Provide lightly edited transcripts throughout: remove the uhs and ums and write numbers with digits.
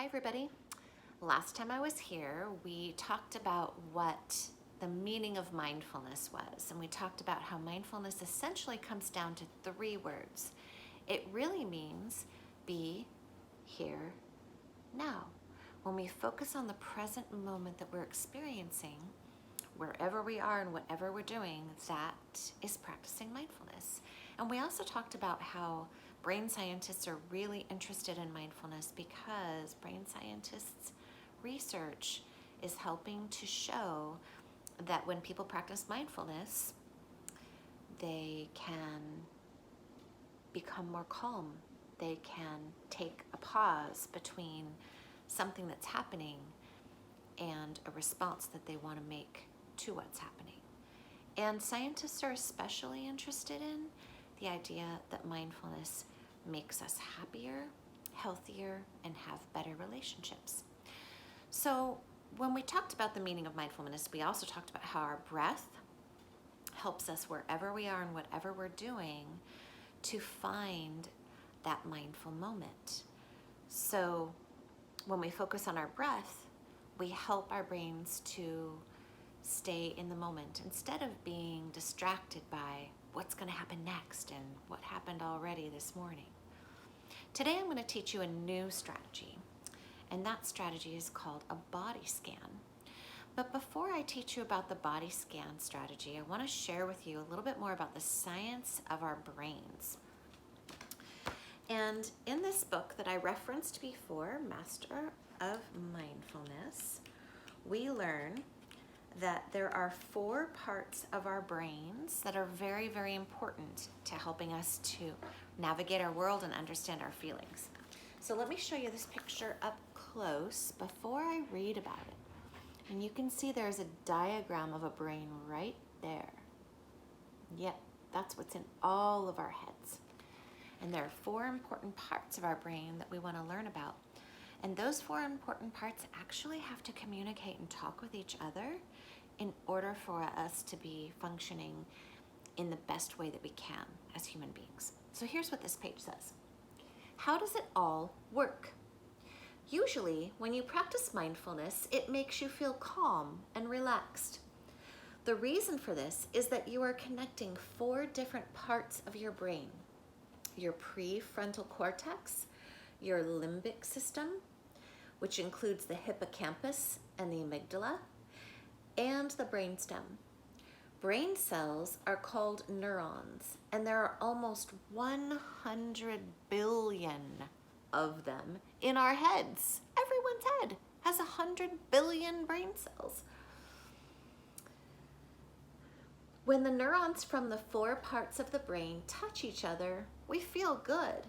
Hi everybody. Last time I was here, we talked about what the meaning of mindfulness was, and we talked about how mindfulness essentially comes down to three words. It really means be here now. When we focus on the present moment that we're experiencing, wherever we are and whatever we're doing, that is practicing mindfulness. And we also talked about how brain scientists are really interested in mindfulness because brain scientists' research is helping to show that when people practice mindfulness, they can become more calm. They can take a pause between something that's happening and a response that they want to make to what's happening. And scientists are especially interested in the idea that mindfulness makes us happier, healthier, and have better relationships. So when we talked about the meaning of mindfulness, we also talked about how our breath helps us wherever we are and whatever we're doing to find that mindful moment. So when we focus on our breath, we help our brains to stay in the moment instead of being distracted by what's going to happen next and what happened already this morning. Today I'm going to teach you a new strategy, and that strategy is called a body scan. But before I teach you about the body scan strategy, I want to share with you a little bit more about the science of our brains. And in this book that I referenced before, Master of Mindfulness, we learn that there are 4 parts of our brains that are very, very important to helping us to navigate our world and understand our feelings. So let me show you this picture up close before I read about it. And you can see there's a diagram of a brain right there. Yep, that's what's in all of our heads. And there are 4 important parts of our brain that we want to learn about. And those 4 important parts actually have to communicate and talk with each other in order for us to be functioning in the best way that we can as human beings. So here's what this page says. How does it all work? Usually, when you practice mindfulness, it makes you feel calm and relaxed. The reason for this is that you are connecting 4 different parts of your brain: your prefrontal cortex, your limbic system, which includes the hippocampus and the amygdala, and the brainstem. Brain cells are called neurons, and there are almost 100 billion of them in our heads. Everyone's head has 100 billion brain cells. When the neurons from the 4 parts of the brain touch each other, we feel good.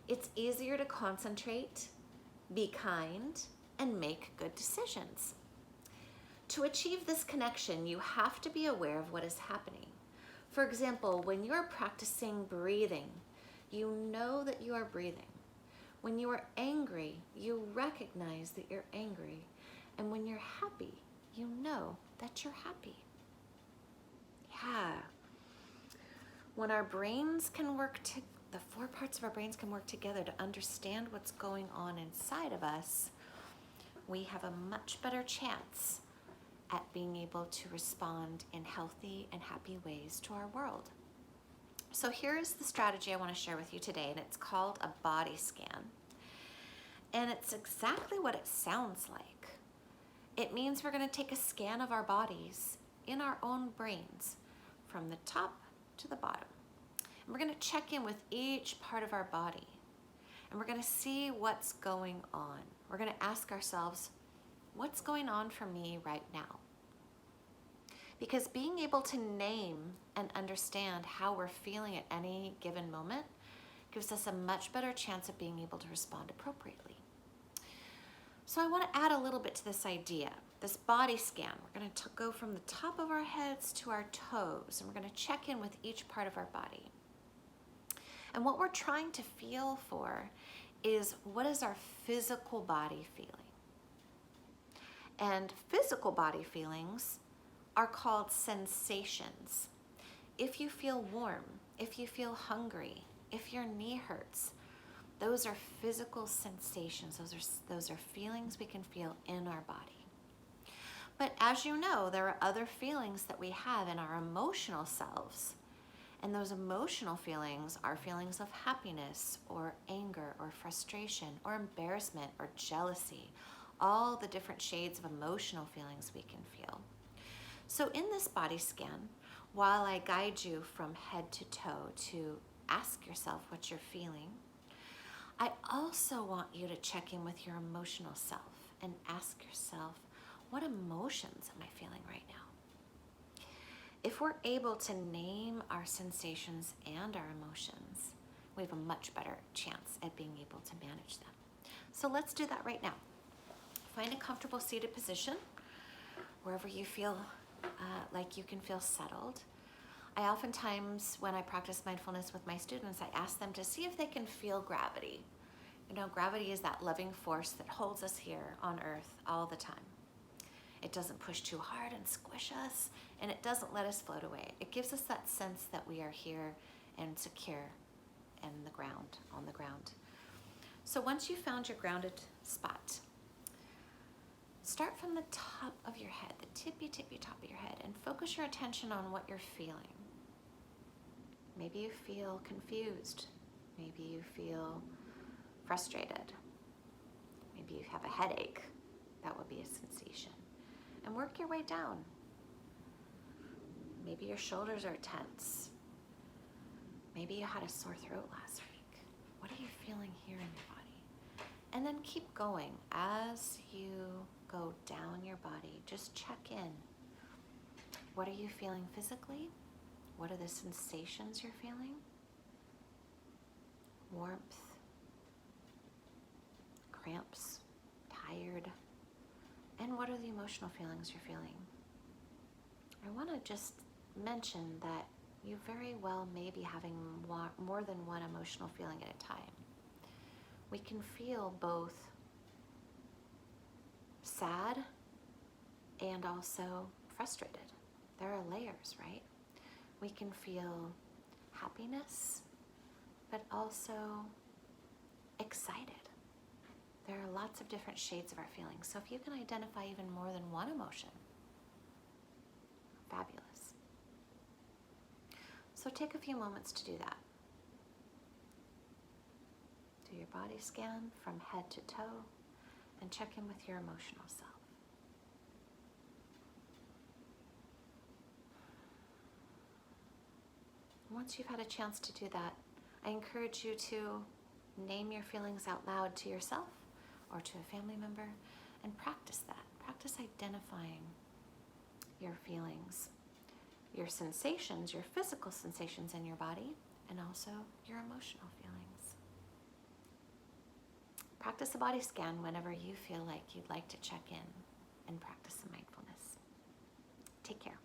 It's easier to concentrate, be kind, and make good decisions. To achieve this connection, you have to be aware of what is happening. For example, when you're practicing breathing, you know that you are breathing. When you are angry, you recognize that you're angry. And when you're happy, you know that you're happy. Yeah. When our brains can work the 4 parts of our brains can work together to understand what's going on inside of us, we have a much better chance at being able to respond in healthy and happy ways to our world. So here is the strategy I want to share with you today, and it's called a body scan. And it's exactly what it sounds like. It means we're going to take a scan of our bodies in our own brains from the top to the bottom. And we're going to check in with each part of our body. And we're going to see what's going on. We're going to ask ourselves, what's going on for me right now? Because being able to name and understand how we're feeling at any given moment gives us a much better chance of being able to respond appropriately. So I want to add a little bit to this idea, this body scan. We're going to go from the top of our heads to our toes, and we're going to check in with each part of our body. And what we're trying to feel for is, what is our physical body feeling? And physical body feelings are called sensations. If you feel warm, if you feel hungry, if your knee hurts, Those are physical sensations. Those are feelings we can feel in our body. But as you know, there are other feelings that we have in our emotional selves. And those emotional feelings are feelings of happiness or anger or frustration or embarrassment or jealousy, all the different shades of emotional feelings we can feel. So in this body scan, while I guide you from head to toe to ask yourself what you're feeling, I also want you to check in with your emotional self and ask yourself, what emotions am I feeling right now? If we're able to name our sensations and our emotions, we have a much better chance at being able to manage them. So let's do that right now. Find a comfortable seated position, wherever you feel like you can feel settled. I oftentimes, when I practice mindfulness with my students, I ask them to see if they can feel gravity. You know, gravity is that loving force that holds us here on earth all the time. It doesn't push too hard and squish us, and it doesn't let us float away. It gives us that sense that we are here and secure in the ground, on the ground. So once you've found your grounded spot, start from the top of your head, the tippy top of your head, and focus your attention on what you're feeling. Maybe you feel confused. Maybe you feel frustrated. Maybe you have a headache. That would be a sensation. And work your way down. Maybe your shoulders are tense. Maybe you had a sore throat last week. What are you feeling here in your body? And then keep going. As you go down your body, just check in. What are you feeling physically? What are the sensations you're feeling? Warmth, cramps, tired. And what are the emotional feelings you're feeling? I want to just mention that you very well may be having more than one emotional feeling at a time. We can feel both sad and also frustrated. There are layers, right? We can feel happiness, but also excited. There are lots of different shades of our feelings. So if you can identify even more than one emotion, fabulous. So take a few moments to do that. Do your body scan from head to toe and check in with your emotional self. Once you've had a chance to do that, I encourage you to name your feelings out loud to yourself or to a family member and practice that. Practice identifying your feelings, your sensations, your physical sensations in your body, and also your emotional feelings. Practice a body scan whenever you feel like you'd like to check in and practice some mindfulness. Take care.